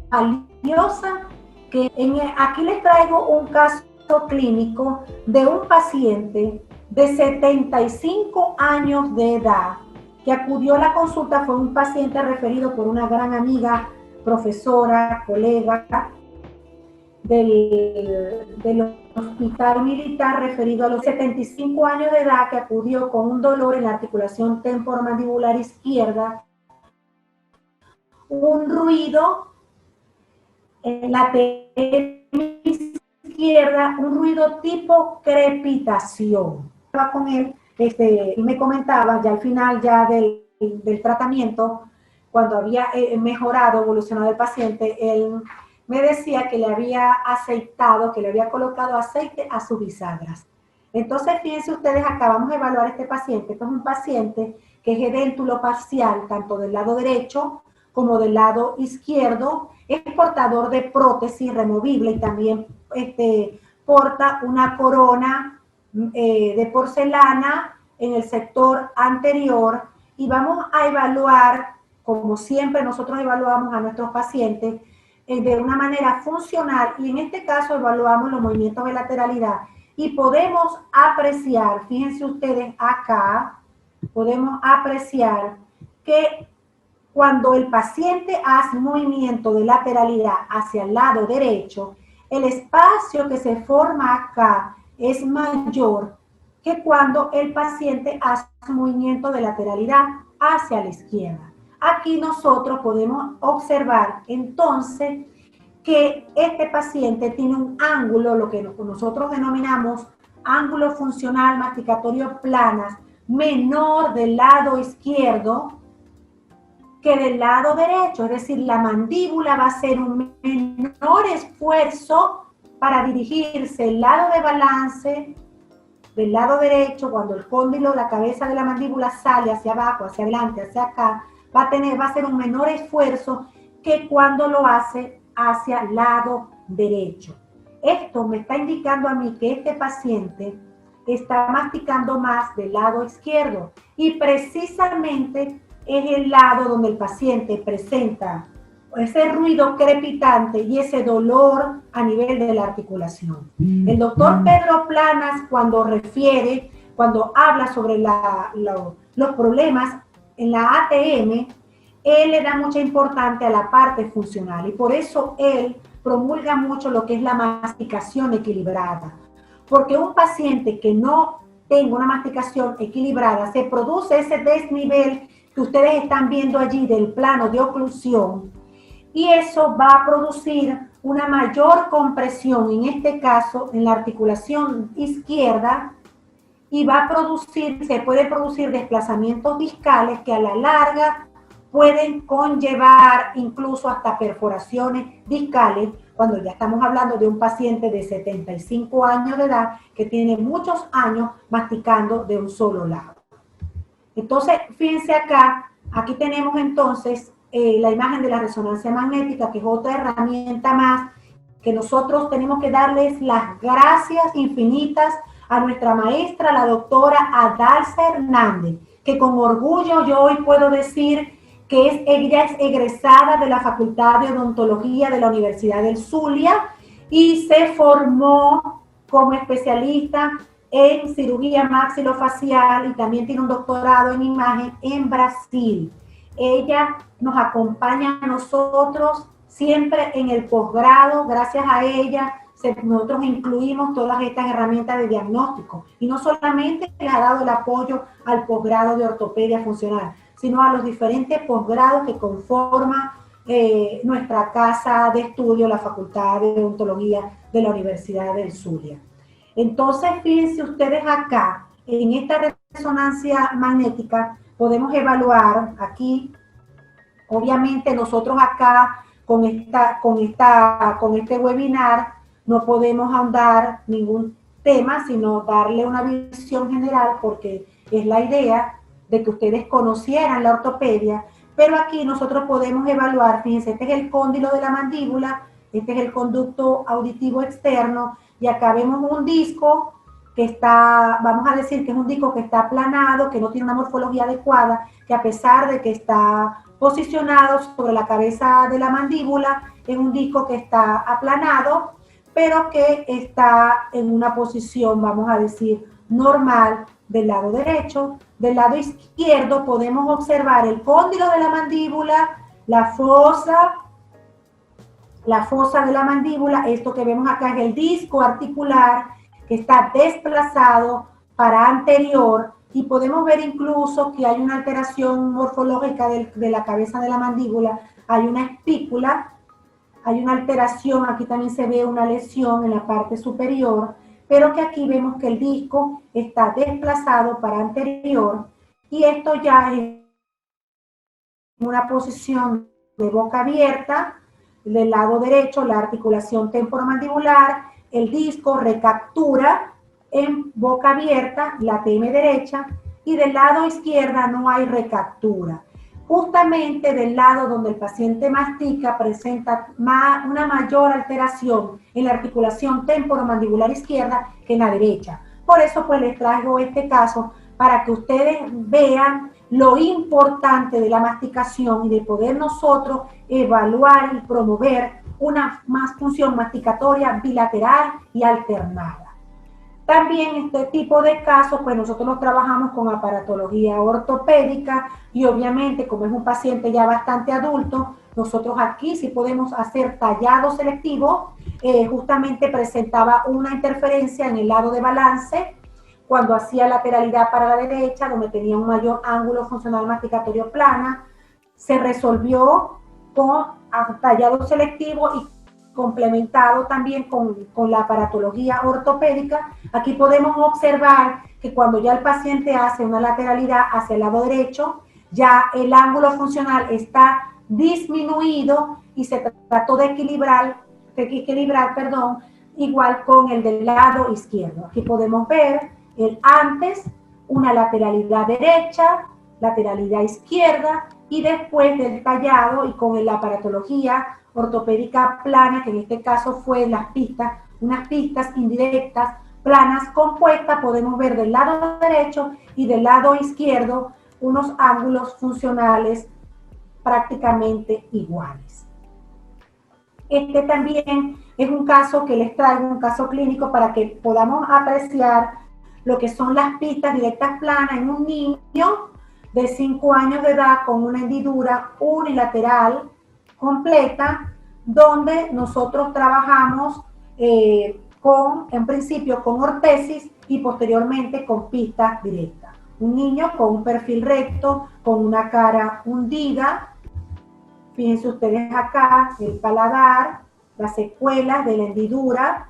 valiosa, que aquí les traigo un caso clínico de un paciente de 75 años de edad que acudió a la consulta. Fue un paciente referido por una gran amiga, profesora, colega del hospital militar, referido a los 75 años de edad, que acudió con un dolor en la articulación temporomandibular izquierda, un ruido en la izquierda, un ruido tipo crepitación. Estaba con él él me comentaba ya al final ya del tratamiento, cuando había mejorado, evolucionado el paciente, él me decía que le había aceitado, que le había colocado aceite a sus bisagras. Entonces, fíjense ustedes, acá vamos a evaluar a este paciente. Este es un paciente que es edéntulo parcial, tanto del lado derecho como del lado izquierdo. Es portador de prótesis removible y también porta una corona de porcelana en el sector anterior. Y vamos a evaluar, como siempre nosotros evaluamos a nuestros pacientes, de una manera funcional, y en este caso evaluamos los movimientos de lateralidad y podemos apreciar, fíjense ustedes acá, podemos apreciar que cuando el paciente hace un movimiento de lateralidad hacia el lado derecho, el espacio que se forma acá es mayor que cuando el paciente hace un movimiento de lateralidad hacia la izquierda. Aquí nosotros podemos observar entonces que este paciente tiene un ángulo, lo que nosotros denominamos ángulo funcional masticatorio planas, menor del lado izquierdo que del lado derecho. Es decir, la mandíbula va a hacer un menor esfuerzo para dirigirse el lado de balance del lado derecho. Cuando el cóndilo, la cabeza de la mandíbula sale hacia abajo, hacia adelante, hacia acá, va a hacer un menor esfuerzo que cuando lo hace hacia el lado derecho. Esto me está indicando a mí que este paciente está masticando más del lado izquierdo, y precisamente es el lado donde el paciente presenta ese ruido crepitante y ese dolor a nivel de la articulación. El doctor Pedro Planas, cuando habla sobre los problemas en la ATM, él le da mucha importancia a la parte funcional, y por eso él promulga mucho lo que es la masticación equilibrada. Porque un paciente que no tenga una masticación equilibrada, se produce ese desnivel que ustedes están viendo allí del plano de oclusión, y eso va a producir una mayor compresión, en este caso en la articulación izquierda, y se puede producir desplazamientos discales que a la larga pueden conllevar incluso hasta perforaciones discales, cuando ya estamos hablando de un paciente de 75 años de edad que tiene muchos años masticando de un solo lado. Entonces, fíjense acá, aquí tenemos entonces la imagen de la resonancia magnética, que es otra herramienta más que nosotros tenemos que darles las gracias infinitas a nuestra maestra, la doctora Adalza Hernández, que con orgullo yo hoy puedo decir que ella es egresada de la Facultad de Odontología de la Universidad del Zulia y se formó como especialista en cirugía maxilofacial y también tiene un doctorado en imagen en Brasil. Ella nos acompaña a nosotros siempre en el posgrado. Gracias a ella nosotros incluimos todas estas herramientas de diagnóstico, y no solamente les ha dado el apoyo al posgrado de ortopedia funcional, sino a los diferentes posgrados que conforman nuestra casa de estudio, la Facultad de Odontología de la Universidad del Zulia. Entonces, fíjense ustedes acá, en esta resonancia magnética, podemos evaluar aquí, obviamente nosotros acá con este webinar no podemos ahondar ningún tema, sino darle una visión general, porque es la idea de que ustedes conocieran la ortopedia, pero aquí nosotros podemos evaluar, fíjense, este es el cóndilo de la mandíbula, este es el conducto auditivo externo, y acá vemos un disco que está, vamos a decir que es un disco que está aplanado, que no tiene una morfología adecuada, que a pesar de que está posicionado sobre la cabeza de la mandíbula, es un disco que está aplanado, pero que está en una posición, vamos a decir, normal del lado derecho. Del lado izquierdo podemos observar el cóndilo de la mandíbula, la fosa de la mandíbula. Esto que vemos acá es el disco articular que está desplazado para anterior, y podemos ver incluso que hay una alteración morfológica de la cabeza de la mandíbula. Hay una espícula, hay una alteración, aquí también se ve una lesión en la parte superior, pero que aquí vemos que el disco está desplazado para anterior y esto ya es una posición de boca abierta, del lado derecho la articulación temporomandibular, el disco recaptura en boca abierta la TM derecha y del lado izquierda no hay recaptura. Justamente del lado donde el paciente mastica presenta una mayor alteración en la articulación temporomandibular izquierda que en la derecha. Por eso pues les traigo este caso para que ustedes vean lo importante de la masticación y de poder nosotros evaluar y promover una más función masticatoria bilateral y alternada. También este tipo de casos, pues nosotros los trabajamos con aparatología ortopédica y obviamente como es un paciente ya bastante adulto, nosotros aquí sí podemos hacer tallado selectivo. Justamente presentaba una interferencia en el lado de balance cuando hacía lateralidad para la derecha, donde tenía un mayor ángulo funcional masticatorio plana, se resolvió con tallado selectivo y complementado también con la aparatología ortopédica. Aquí podemos observar que cuando ya el paciente hace una lateralidad hacia el lado derecho, ya el ángulo funcional está disminuido y se trató de equilibrar, igual con el del lado izquierdo. Aquí podemos ver el antes, una lateralidad derecha, lateralidad izquierda y después del tallado y con la aparatología ortopédica plana, que en este caso fue las pistas, unas pistas indirectas planas compuestas, podemos ver del lado derecho y del lado izquierdo unos ángulos funcionales prácticamente iguales. Este también es un caso que les traigo, un caso clínico para que podamos apreciar lo que son las pistas directas planas en un niño de 5 años de edad con una hendidura unilateral completa, donde nosotros trabajamos en principio con ortesis y posteriormente con pistas directas. Un niño con un perfil recto, con una cara hundida. Fíjense ustedes acá el paladar, las secuelas de la hendidura.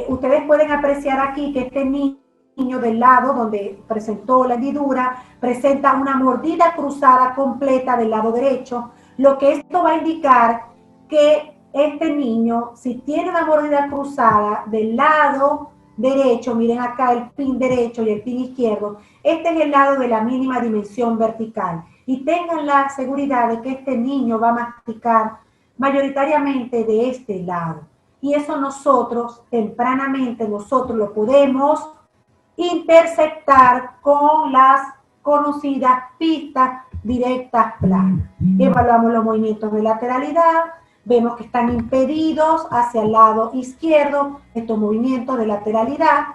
Ustedes pueden apreciar aquí que este niño del lado donde presentó la hendidura presenta una mordida cruzada completa del lado derecho, lo que esto va a indicar que este niño, si tiene una mordida cruzada del lado derecho, miren acá el pin derecho y el pin izquierdo, este es el lado de la mínima dimensión vertical y tengan la seguridad de que este niño va a masticar mayoritariamente de este lado. Y eso nosotros, tempranamente, nosotros lo podemos interceptar con las conocidas pistas directas planas. Evaluamos los movimientos de lateralidad, vemos que están impedidos hacia el lado izquierdo estos movimientos de lateralidad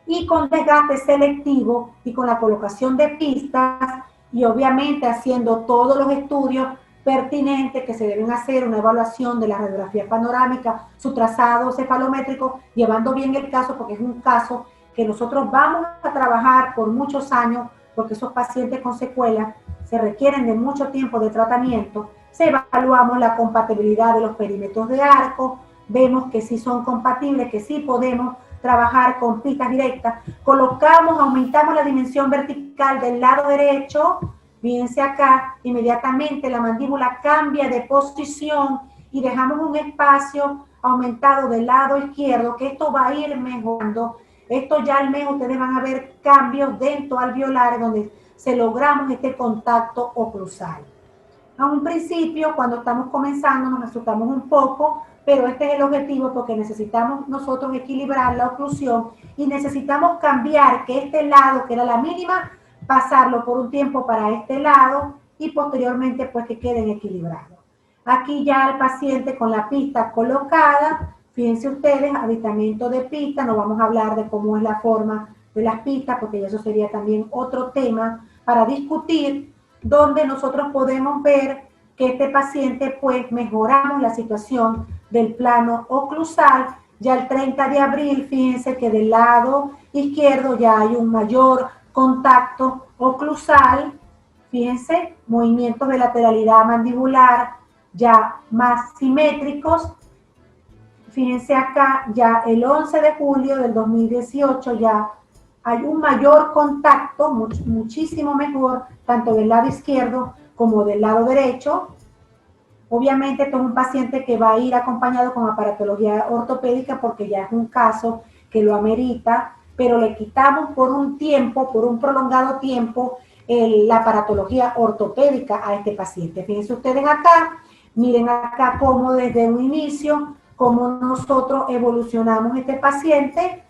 y con desgaste selectivo y con la colocación de pistas y obviamente haciendo todos los estudios pertinentes que se deben hacer, una evaluación de la radiografía panorámica, su trazado cefalométrico, llevando bien el caso porque es un caso que nosotros vamos a trabajar por muchos años porque esos pacientes con secuelas se requieren de mucho tiempo de tratamiento. Se evaluamos la compatibilidad de los perímetros de arco, vemos que sí son compatibles, que sí podemos trabajar con pistas directas, colocamos, aumentamos la dimensión vertical del lado derecho. Fíjense acá, inmediatamente la mandíbula cambia de posición y dejamos un espacio aumentado del lado izquierdo, que esto va a ir mejorando. Esto ya al menos ustedes van a ver cambios dentro alveolares donde se logramos este contacto oclusal. A un principio, cuando estamos comenzando, nos asustamos un poco, pero este es el objetivo porque necesitamos nosotros equilibrar la oclusión y necesitamos cambiar que este lado, que era la mínima, pasarlo por un tiempo para este lado y posteriormente pues que queden equilibrados. Aquí ya el paciente con la pista colocada, fíjense ustedes, aditamiento de pista, no vamos a hablar de cómo es la forma de las pistas porque eso sería también otro tema para discutir, donde nosotros podemos ver que este paciente pues mejoramos la situación del plano oclusal. Ya el 30 de abril, fíjense que del lado izquierdo ya hay un mayor contacto oclusal, fíjense, movimientos de lateralidad mandibular ya más simétricos. Fíjense acá, ya el 11 de julio del 2018 ya hay un mayor contacto, muchísimo mejor, tanto del lado izquierdo como del lado derecho. Obviamente, esto es un paciente que va a ir acompañado con aparatología ortopédica porque ya es un caso que lo amerita, pero le quitamos por un tiempo, por un prolongado tiempo, la aparatología ortopédica a este paciente. Fíjense ustedes acá, miren acá cómo desde un inicio, cómo nosotros evolucionamos este paciente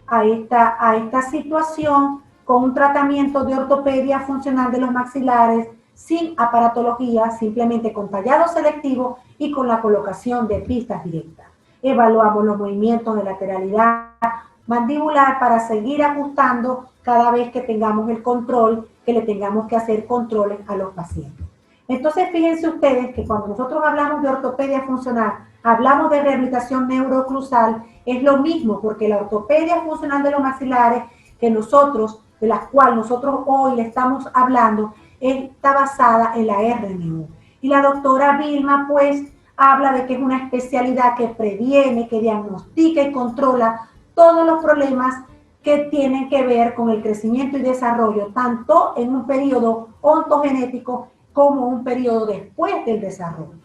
a esta situación con un tratamiento de ortopedia funcional de los maxilares, sin aparatología, simplemente con tallado selectivo y con la colocación de pistas directas. Evaluamos los movimientos de lateralidad mandibular para seguir ajustando cada vez que tengamos el control, que le tengamos que hacer controles a los pacientes. Entonces, fíjense ustedes que cuando nosotros hablamos de ortopedia funcional, hablamos de rehabilitación neuroclusal, es lo mismo, porque la ortopedia funcional de los maxilares que nosotros, de la cual nosotros hoy le estamos hablando, está basada en la RNU. Y la doctora Vilma, pues, habla de que es una especialidad que previene, que diagnostica y controla todos los problemas que tienen que ver con el crecimiento y desarrollo, tanto en un periodo ontogenético como un periodo después del desarrollo.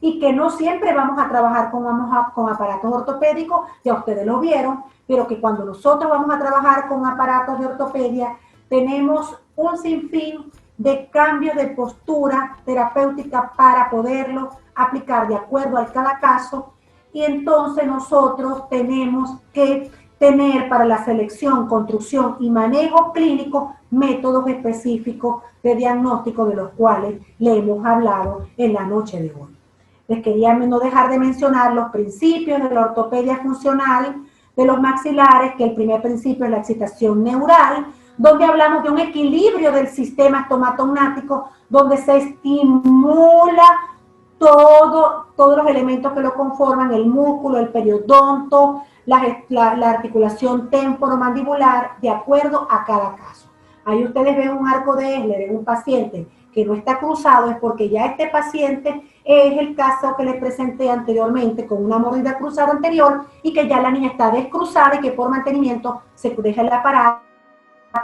Y que no siempre vamos a trabajar con aparatos ortopédicos, ya ustedes lo vieron, pero que cuando nosotros vamos a trabajar con aparatos de ortopedia, tenemos un sinfín de cambios de postura terapéutica para poderlo aplicar de acuerdo a cada caso, y entonces nosotros tenemos que tener para la selección, construcción y manejo clínico métodos específicos de diagnóstico de los cuales le hemos hablado en la noche de hoy. Les quería no dejar de mencionar los principios de la ortopedia funcional de los maxilares, que el primer principio es la excitación neural, donde hablamos de un equilibrio del sistema estomatognático, donde se estimula todos los elementos que lo conforman, el músculo, el periodonto, la articulación temporomandibular, de acuerdo a cada caso. Ahí ustedes ven un arco de Esler en un paciente que no está cruzado, es porque ya este paciente es el caso que les presenté anteriormente con una mordida cruzada anterior y que ya la niña está descruzada y que por mantenimiento se deja el aparato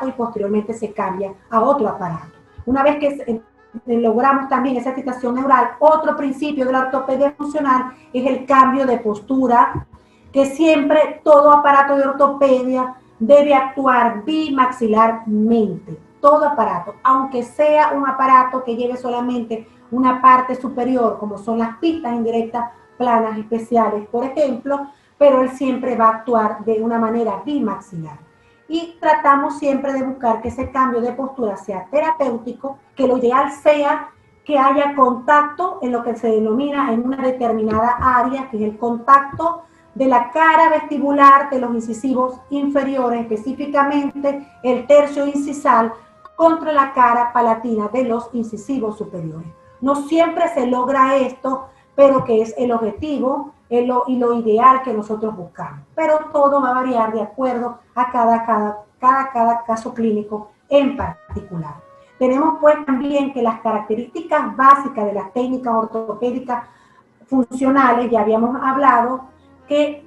y posteriormente se cambia a otro aparato. Una vez que logramos también esa excitación neural, otro principio de la ortopedia funcional es el cambio de postura, que siempre todo aparato de ortopedia debe actuar bimaxilarmente, todo aparato, aunque sea un aparato que lleve solamente una parte superior, como son las pistas indirectas planas especiales, por ejemplo, pero él siempre va a actuar de una manera bimaxilar. Y tratamos siempre de buscar que ese cambio de postura sea terapéutico, que lo ideal sea que haya contacto en lo que se denomina en una determinada área, que es el contacto de la cara vestibular de los incisivos inferiores, específicamente el tercio incisal, contra la cara palatina de los incisivos superiores. No siempre se logra esto, pero que es el objetivo y lo ideal que nosotros buscamos. Pero todo va a variar de acuerdo a cada caso clínico en particular. Tenemos pues también que las características básicas de las técnicas ortopédicas funcionales, ya habíamos hablado, que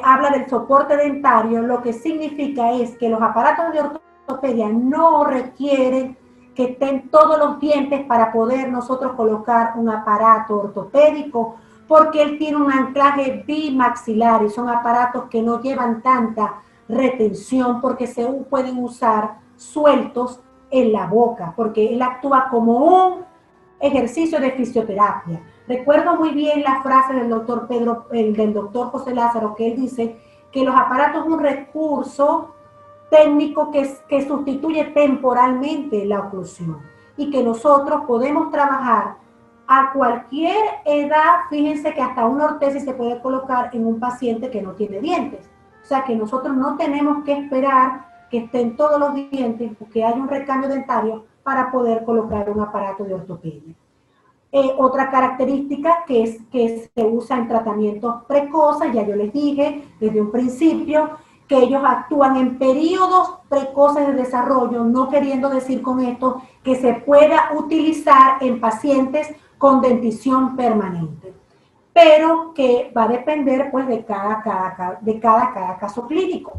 habla del soporte dentario, lo que significa es que los aparatos de ortopedia no requieren que estén todos los dientes para poder nosotros colocar un aparato ortopédico, porque él tiene un anclaje bimaxilar y son aparatos que no llevan tanta retención porque se pueden usar sueltos en la boca, porque él actúa como un ejercicio de fisioterapia. Recuerdo muy bien la frase del doctor del doctor José Lázaro, que él dice que los aparatos son un recurso técnico que sustituye temporalmente la oclusión y que nosotros podemos trabajar a cualquier edad. Fíjense que hasta una ortesis se puede colocar en un paciente que no tiene dientes. O sea que nosotros no tenemos que esperar que estén todos los dientes o que haya un recambio dentario para poder colocar un aparato de ortopedia. Otra característica que se usa en tratamientos precoces, ya yo les dije desde un principio, que ellos actúan en periodos precoces de desarrollo, no queriendo decir con esto que se pueda utilizar en pacientes con dentición permanente, pero que va a depender pues de cada caso clínico.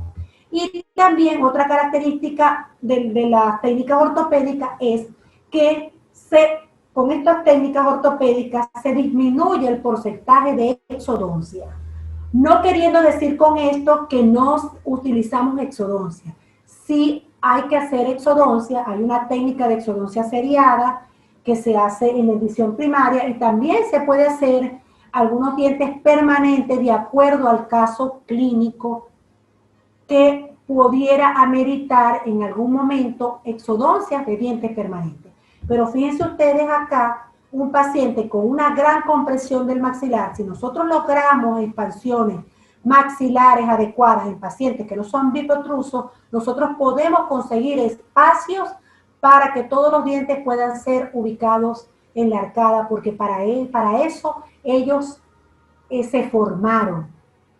Y también otra característica de las técnicas ortopédicas es que con estas técnicas ortopédicas se disminuye el porcentaje de exodoncia. No queriendo decir con esto que no utilizamos exodoncia. Sí hay que hacer exodoncia, hay una técnica de exodoncia seriada que se hace en edición primaria y también se puede hacer algunos dientes permanentes de acuerdo al caso clínico que pudiera ameritar en algún momento exodoncias de dientes permanentes. Pero fíjense ustedes acá, un paciente con una gran compresión del maxilar, si nosotros logramos expansiones maxilares adecuadas en pacientes que no son biprotrusos, nosotros podemos conseguir espacios para que todos los dientes puedan ser ubicados en la arcada, porque para eso ellos se formaron,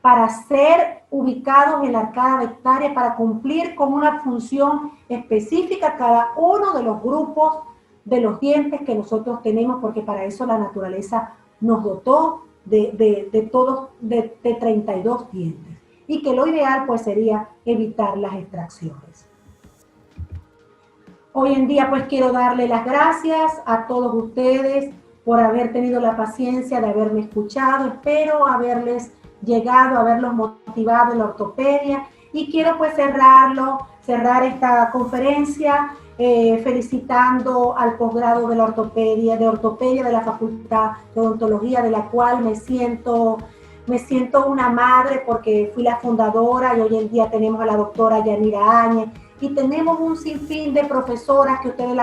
para ser ubicados en la arcada dentaria, para cumplir con una función específica cada uno de los grupos de los dientes que nosotros tenemos, porque para eso la naturaleza nos dotó de 32 dientes, y que lo ideal pues sería evitar las extracciones. Hoy en día pues quiero darle las gracias a todos ustedes por haber tenido la paciencia de haberme escuchado. Espero haberles llegado, haberlos motivado en la ortopedia, y quiero pues cerrar esta conferencia felicitando al posgrado de la ortopedia de la Facultad de Odontología, de la cual me siento una madre, porque fui la fundadora, y hoy en día tenemos a la doctora Yanira Áñez, y tenemos un sinfín de profesoras que ustedes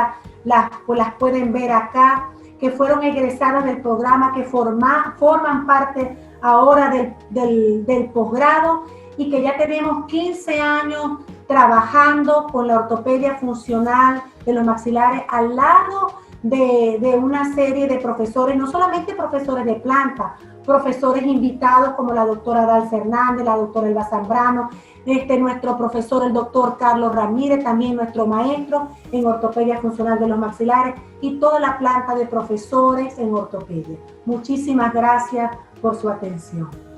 las pueden ver acá, que fueron egresadas del programa, que forman parte ahora del posgrado, y que ya tenemos 15 años trabajando con la ortopedia funcional de los maxilares al lado de una serie de profesores, no solamente profesores de planta, profesores invitados como la doctora Dalsa Hernández, la doctora Elba Zambrano, nuestro profesor el doctor Carlos Ramírez, también nuestro maestro en ortopedia funcional de los maxilares, y toda la planta de profesores en ortopedia. Muchísimas gracias por su atención.